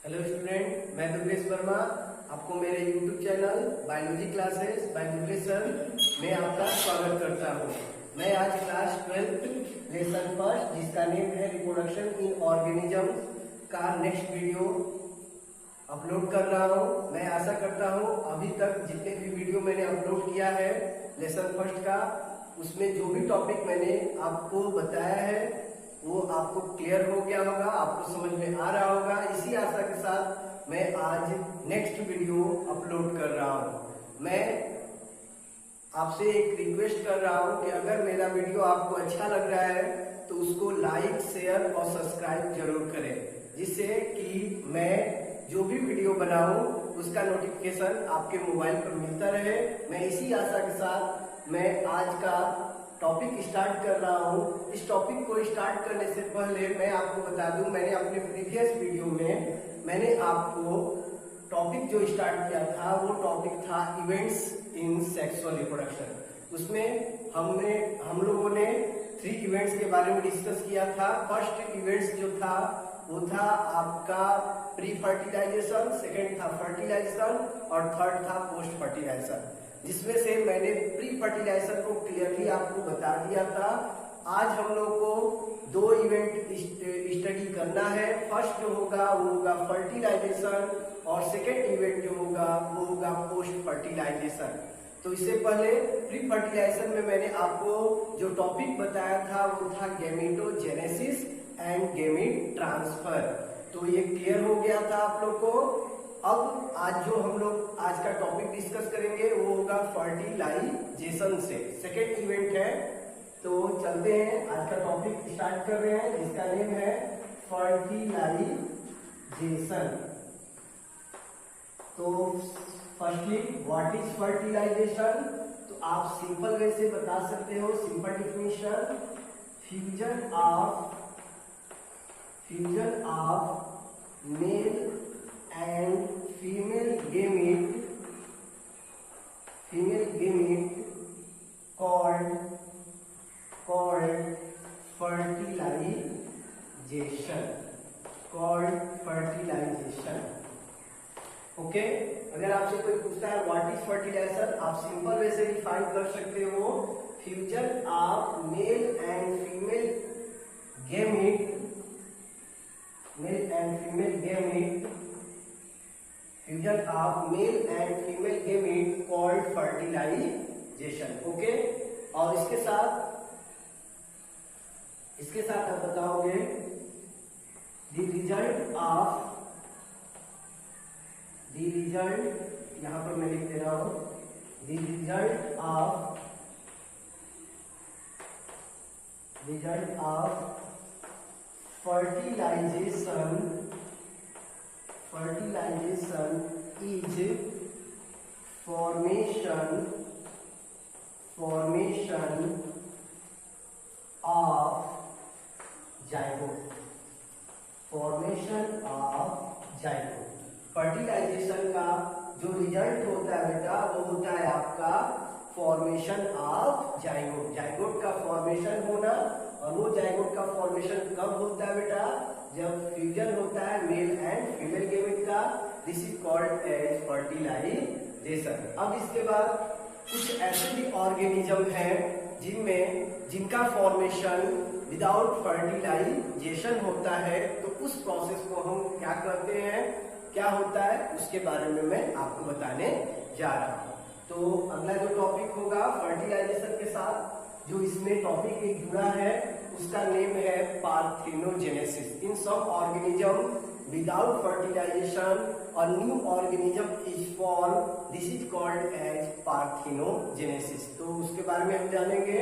Hello student, मैं दुर्गेश वर्मा आपको मेरे YouTube channel biology classes bye Durgesh sir में आपका स्वागत करता हूँ। मैं आज क्लास 12 लेसन फर्स्ट जिसका नेम है रिप्रोडक्शन इन ऑर्गेनिज्म का नेक्स्ट वीडियो अपलोड कर रहा हूँ। मैं आशा करता हूँ अभी तक जितने भी वीडियो मैंने अपलोड किया है लेसन फर्स्ट का, उसमें जो भी टॉपिक मैंने आपको बताया है वो आपको क्लियर हो गया होगा, आपको समझ में आ रहा होगा। इसी आशा के साथ मैं आज नेक्स्ट वीडियो अपलोड कर रहा हूँ। मैं आपसे एक रिक्वेस्ट कर रहा हूँ कि अगर मेरा वीडियो आपको अच्छा लग रहा है तो उसको लाइक, शेयर और सब्सक्राइब जरूर करें, जिससे कि मैं जो भी वीडियो बनाऊं उसका नोटिफिकेशन आपके मोबाइल पर मिलता रहे। मैं इसी आशा के साथ मैं आज का टॉपिक स्टार्ट कर रहा हूँ। इस टॉपिक को स्टार्ट करने से पहले मैं आपको बता दूं, मैंने अपने प्रीवियस वीडियो में मैंने आपको टॉपिक जो स्टार्ट किया था वो टॉपिक था इवेंट्स इन सेक्सुअल रिप्रोडक्शन। उसमें हम लोगों ने 3 इवेंट्स के बारे में डिस्कस किया था। फर्स्ट इवेंट्स जो था वो था आपका प्री फर्टिलाइजेशन, सेकेंड था फर्टिलाइजेशन और थर्ड था पोस्ट फर्टिलाइजेशन, जिसमें से मैंने प्री फर्टिलाइजेशन को क्लियरली आपको बता दिया था। आज हम लोग को 2 इवेंट स्टडी करना है। फर्स्ट जो होगा वो होगा फर्टिलाइजेशन और सेकेंड इवेंट जो होगा वो होगा पोस्ट फर्टिलाइजेशन। तो इससे पहले प्री फर्टिलाइजेशन में मैंने आपको जो टॉपिक बताया था वो था गैमेटोजेनेसिस एंड गैमीट ट्रांसफर। तो ये क्लियर हो गया था आप लोग को। अब आज जो हम लोग आज का टॉपिक डिस्कस करेंगे वो होगा फर्टिलाइजेशन से सेकेंड इवेंट है। तो चलते हैं, आज का टॉपिक स्टार्ट कर रहे हैं जिसका नेम है फर्टिलाइजेशन। तो फर्स्टली व्हाट इज फर्टिलाइजेशन? तो आप सिंपल वे से बता सकते हो, simple definition, fusion of male and female gamete called fertilization। Okay, अगर आपसे कोई पूछता है व्हाट इज फर्टिलाइजेशन, आप सिंपल वे से डिफाइन कर सकते हो, fusion of male and female gamete fusion of male and female gamete called fertilization। Okay, और इसके साथ आप बताओगे the result, यहां पर मैं लिख दे रहा हूं, the result of fertilization is formation of zygote। Fertilization का जो रिजल्ट होता है बेटा वो होता है आपका फॉर्मेशन ऑफ जाइगोट। जाइगोट का फॉर्मेशन होना, और वो जाइगोट का फॉर्मेशन कब होता है बेटा? जब फ्यूजन होता है मेल एंड फीमेल गेमेट का। This is called as fertilization. अब इसके बाद कुछ ऐसे भी ऑर्गेनिज्म हैं जिनका फॉर्मेशन विदाउट फर्टिलाइजेशन होता है, तो उस प्रोसेस को हम क्या करते हैं, क्या होता है, उसके बारे में मैं आपको बताने जा रहा हूँ। तो अगला जो टॉपिक होगा फर्टिलाइजेशन के साथ जो इसमें टॉपिक एक जुड़ा है उसका नेम है parthenogenesis. In some organism without fertilization और new organism is form, this is called as parthenogenesis. तो उसके बारे में हम जानेंगे,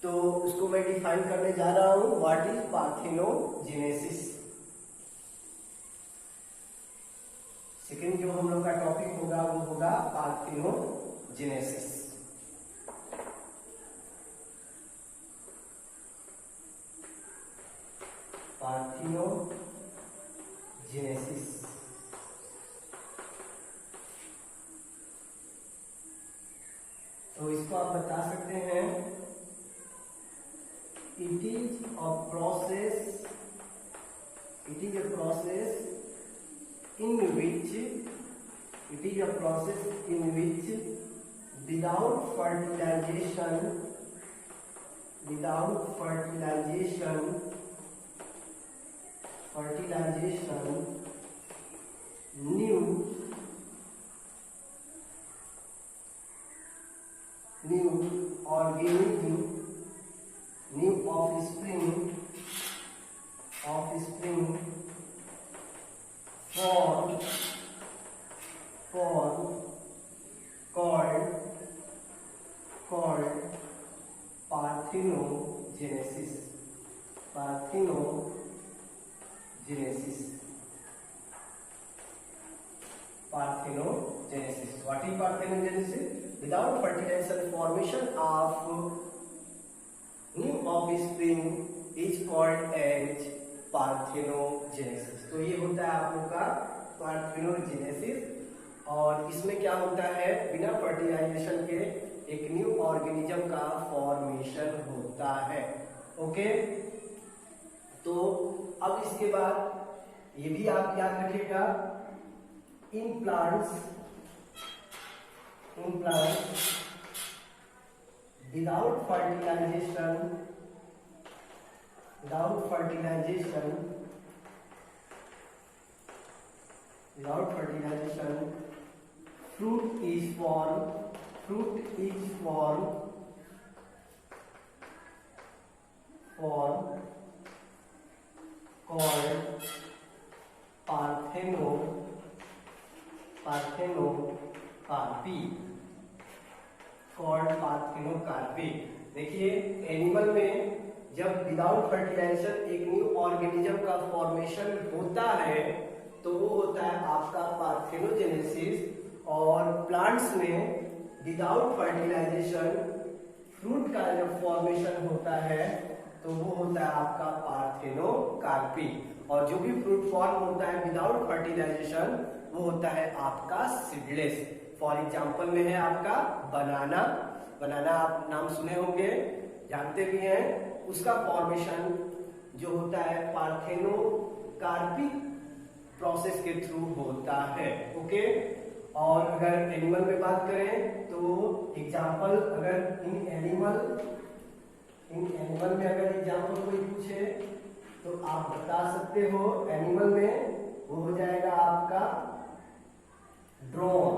तो उसको मैं डिफाइन करने जा रहा हूं, व्हाट इज पार्थेनोजेनेसिस। सेकेंड जो हम लोग का टॉपिक होगा वो होगा पार्थेनोजेनेसिस। तो इसको आप बता सकते हैं, it is a process in which it is a process in which without fertilization new organism, new offspring form called parthenogenesis. What is parthenogenesis? Without fertilization, formation of new offspring is called as parthenogenesis. तो ये होता है आप लोग का parthenogenesis. और इसमें क्या होता है, बिना फर्टिलाइजेशन के एक न्यू ऑर्गेनिज्म का फॉर्मेशन होता है। ओके, तो अब इसके बाद ये भी आप याद रखिएगा, in plants without fertilization fruit is formed called parthenocarpy. देखिए, एनिमल में जब विदाउट फर्टिलाइजेशन एक न्यू ऑर्गेनिज्म का फॉर्मेशन होता है तो वो होता है आपका पार्थेनोजेनेसिस। और प्लांट्स में विदाउट फर्टिलाइजेशन फ्रूट का जब फॉर्मेशन होता है तो वो होता है आपका पार्थेनोकार्पी। और जो भी फ्रूट फॉर्म होता है विदाउट फर्टिलाइजेशन वो होता है आपका सीडलेस। फॉर एग्जाम्पल में है आपका बनाना आप नाम सुने होंगे, जानते भी हैं। उसका फॉर्मेशन जो होता है पार्थेनोकार्पिक प्रोसेस के थ्रू होता है। ओके, और अगर एनिमल में बात करें तो एग्जाम्पल, अगर इन एनिमल में अगर एग्जाम्पल कोई पूछे तो आप बता सकते हो, एनिमल में वो हो जाएगा आपका ड्रोन।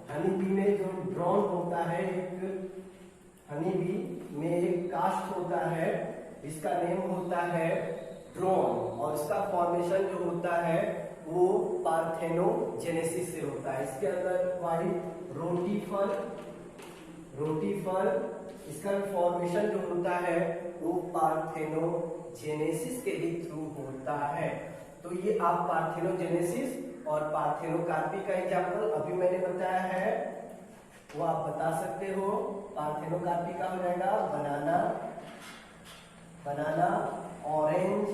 हनी बी में जो ड्रोन होता है, एक हनी बी में एक कास्ट होता है, इसका नेम होता है ड्रोन। और इसका फॉर्मेशन जो होता है वो पार्थेनोजेनेसिस से होता है। इसके अंदर वाइट रोटीफल इसका फॉर्मेशन जो होता है वो पार्थेनोजेनेसिस के ही थ्रू होता है। तो ये आप पार्थेनोजेनेसिस और पार्थेनोकार्पी का एग्जाम्पल अभी मैंने बताया है, वो आप बता सकते हो। पार्थेनोकार्पी का हो जाएगा बनाना, orange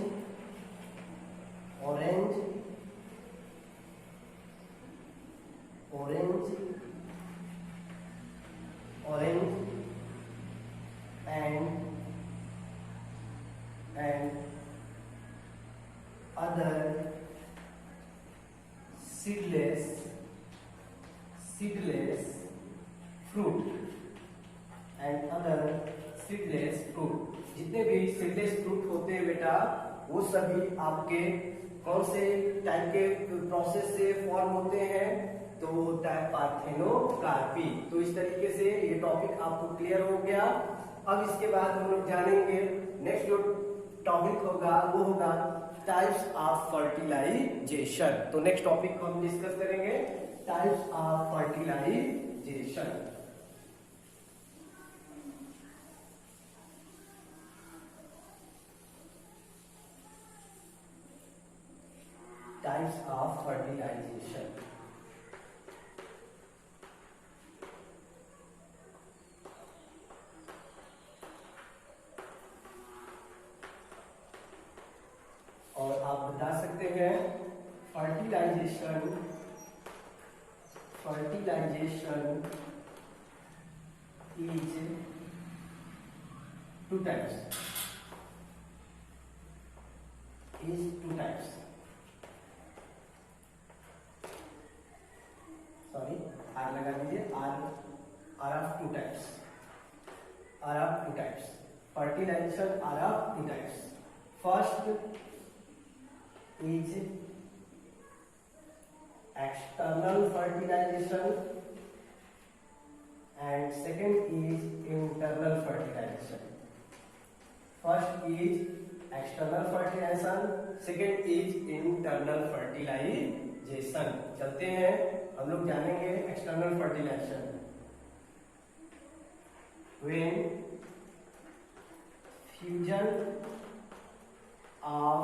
and other seedless fruit जितने भी सीडलेस फ्रूट होते हैं बेटा, वो सभी आपके कौन से टाइप के प्रोसेस से फॉर्म होते हैं? तो वो होता है पार्थेनोकार्पी। तो इस तरीके से ये टॉपिक आपको क्लियर हो गया। अब इसके बाद हम लोग जानेंगे नेक्स्ट जो टॉपिक होगा वो होगा टाइप्स ऑफ फर्टिलाइजेशन। तो नेक्स्ट टॉपिक को हम डिस्कस करेंगे types of fertilization. Types of fertilization. और आप बता सकते हैं fertilization is two types. fertilization are of two types. First is external fertilization and second is internal fertilization. First is external fertilization, second is internal fertilization. चलते हैं, हम लोग जानेंगे external fertilization. When fusion of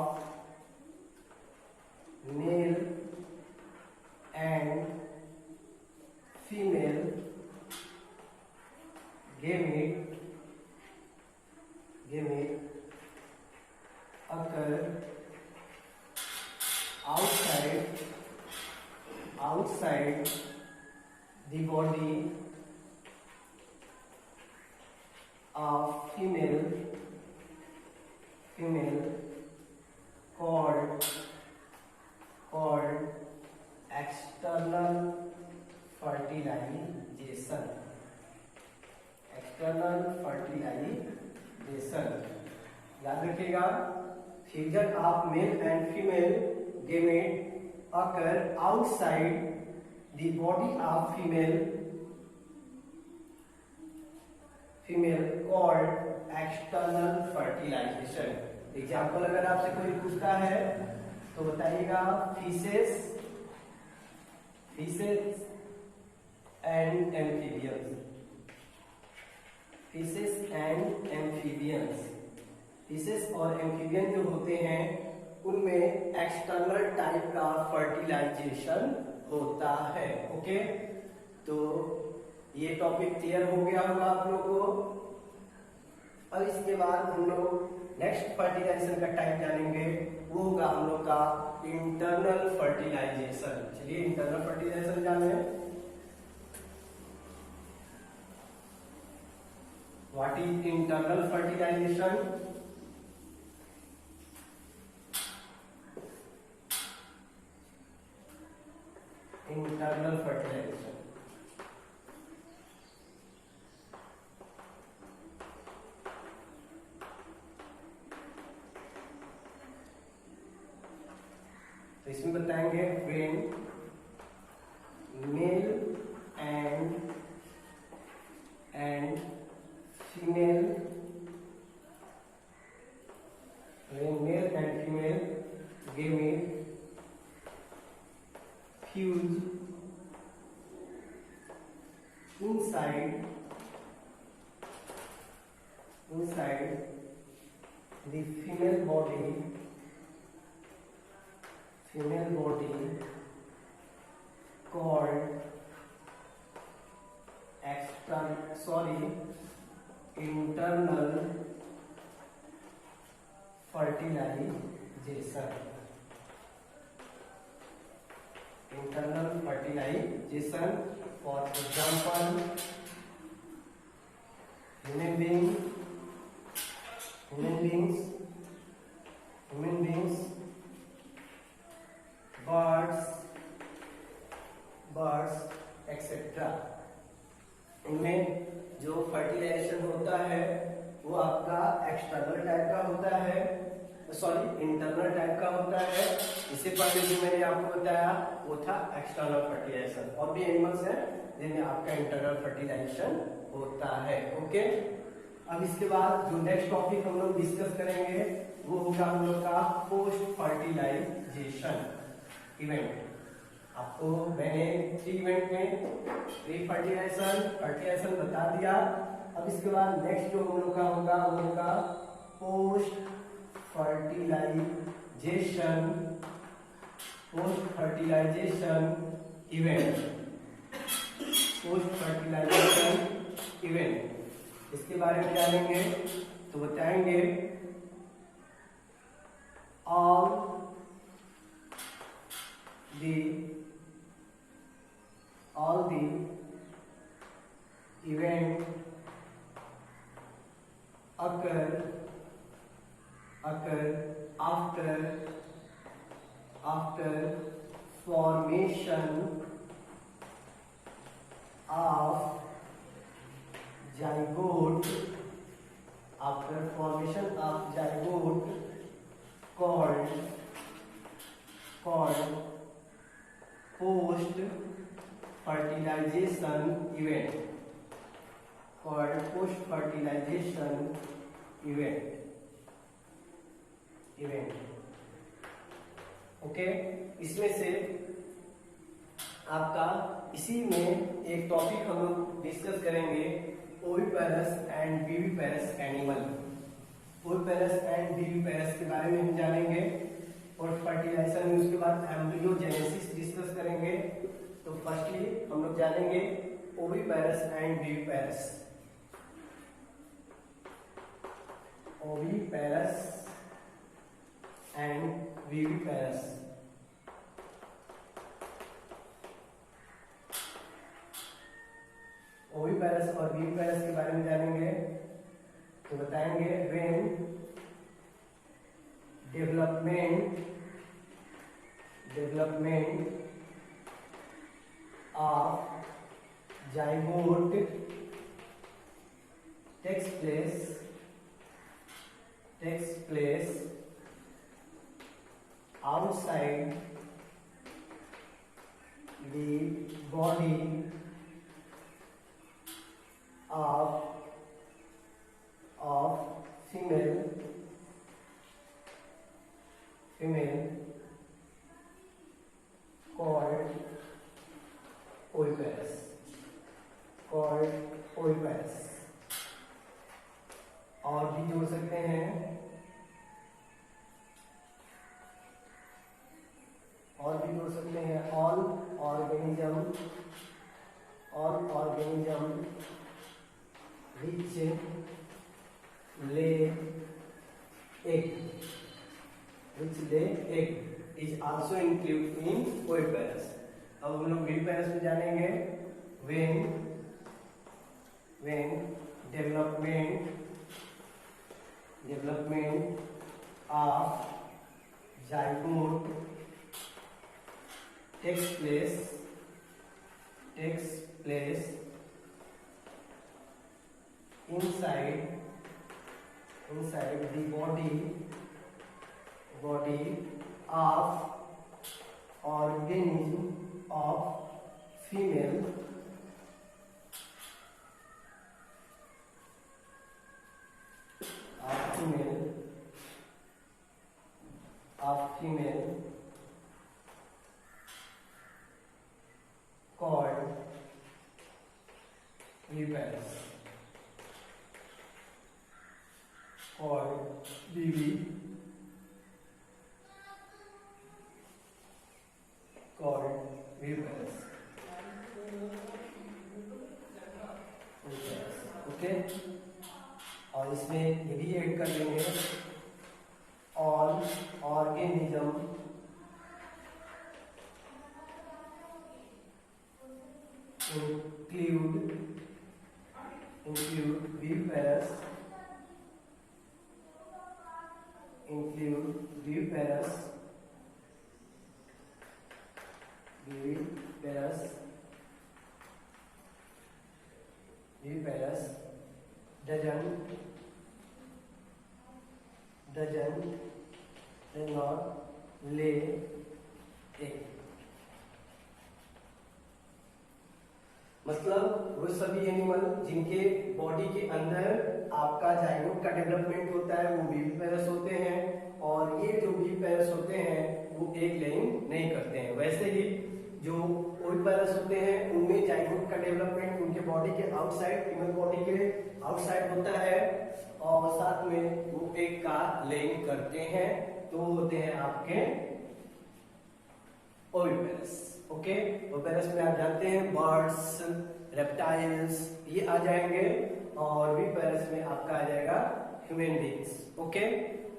male and female gamete occur outside the body of female called external fertilization. External fertilization. याद रखिएगा, fusion of male and female gamete occur outside the body of female called external fertilization. Example अगर आपसे कोई पूछता है तो बताइएगा fishes and amphibians. Fishes and amphibians. Fishes और एम्फीबियन जो होते हैं उनमें एक्सटर्नल टाइप का फर्टिलाइजेशन होता है. ओके, तो ये टॉपिक क्लियर हो गया होगा आप लोगों को. अब इसके बाद हम लोग नेक्स्ट फर्टिलाइजेशन का टाइप जानेंगे, वो होगा हम लोग का इंटरनल फर्टिलाइजेशन. चलिए इंटरनल फर्टिलाइजेशन जाने. What is internal fertilization? Internal fertilization. तो इसमें बताएंगे when male and female, when male and female gamete fuse inside the female body called internal fertilization. Internal fertilization, for example, human beings, birds, etc. इनमें जो fertilisation होता है वो आपका external type का होता है, इंटरनल टाइप का होता है. इससे पहले जो मैंने आपको बताया वो था एक्सटर्नल फर्टिलाइजेशन. और भी एनिमल्स हैं जिनमें आपका इंटरनल फर्टिलाइजेशन होता है. ओके, अब इसके बाद जो नेक्स्ट टॉपिक हम लोग डिस्कस करेंगे वो होगा हम लोग का पोस्ट फर्टिलाइजेशन इवेंट. आपको मैंने इवेंट में प्री फर्टिलाइजेशन बता दिया. अब इसके बाद नेक्स्ट जो हम लोग का होगा वो होगा पोस्ट फर्टिलाइजेशन इवेंट. इसके बारे में जानेंगे तो बताएंगे all the event occur after formation of zygote after formation of zygote called post fertilization event, called post fertilization event. Okay, इसमें से आपका इसी में एक टॉपिक हम लोग डिस्कस करेंगे, oviparous and viviparous animal. Oviparous and viviparous के बारे में हम जानेंगे और फर्टिलाइजेशन में उसके बाद एम्ब्रियोजेनेसिस डिस्कस करेंगे। तो फर्स्टली हम लोग जानेंगे oviparous and viviparous. Oviparous and viviparous. Oviparous और विविपेरस के बारे में जानेंगे तो बताएंगे when development of zygote takes place outside the body of female called oviparous। और भी जोड़ सकते हैं, all organism which lay egg is also included in oviparous। अब हम लोग विविपेरस में जानेंगे when development of zygote takes place inside the body of organism of female called viviparous। Okay, और इसमें ये भी ऐड कर लेंगे all organism include viviparous does not lay egg। मतलब वो सभी एनिमल जिनके बॉडी के अंदर आपका जाइगोट का डेवलपमेंट होता है वो विविपेरस होते हैं, और ये जो विविपेरस होते हैं वो एग लेइंग नहीं करते हैं। वैसे ही जो ओविपेरस होते हैं उनमें जाइगोट का डेवलपमेंट उनके बॉडी के आउटसाइड, फीमेल बॉडी के आउटसाइड होता है, और साथ में वो एग का लेइंग करते हैं। तो होते हैं आपके ओविपेरस। ओके, ओविपेरस में आप जानते हैं बर्ड्स, रेप्टाइल्स ये आ जाएंगे, और विविपेरस में आपका आ जाएगा ह्यूमन बीइंग्स। ओके,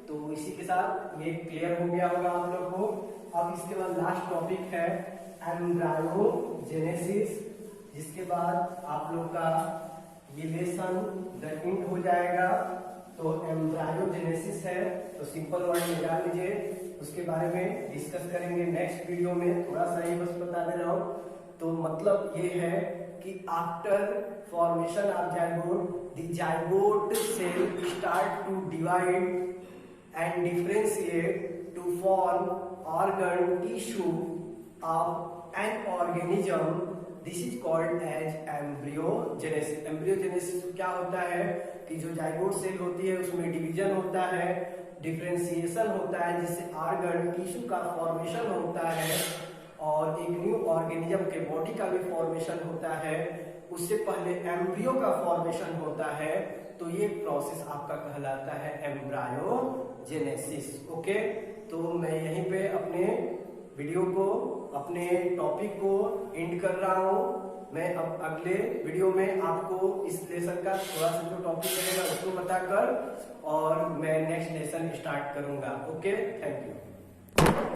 तो इसी के साथ ये क्लियर हो गया होगा आप लोग को। अब इसके बाद लास्ट टॉपिक है एम्ब्रायोजेनेसिस, जिसके बाद आप लोग का ये लेसन द एंड हो जाएगा। तो एम्ब्रायोजेनेसिस है तो सिंपल वर्ड में जान लीजिए, उसके बारे में डिस्कस करेंगे नेक्स्ट वीडियो में। थोड़ा सा ही बस बता दे रहा हूं। तो मतलब ये है कि after formation of zygote the zygote cell start to divide and differentiate to form organ tissue of an organism. This is called as embryogenesis. Embryogenesis क्या होता है कि जो जाइगोट सेल होती है उसमें डिवीजन होता है, डिफरेंशिएशन होता है, जिससे ऑर्गन टिश्यू का फॉर्मेशन होता है और एक न्यू ऑर्गेनिज्म के बॉडी का भी फॉर्मेशन होता है. उससे पहले एम्ब्रियो का फॉर्मेशन होता है. तो ये प्रोसेस आपका कहलाता है एम्ब्रायोजेनेसिस. ओके, तो मैं यहीं पे अपने वीडियो को, अपने टॉपिक को एंड कर रहा हूँ. मैं अब अगले वीडियो में आपको इस लेसन का थोड़ा सा जो टॉपिक रहेगा उसको बताकर और मैं नेक्स्ट लेसन स्टार्ट करूंगा. Okay, thank you.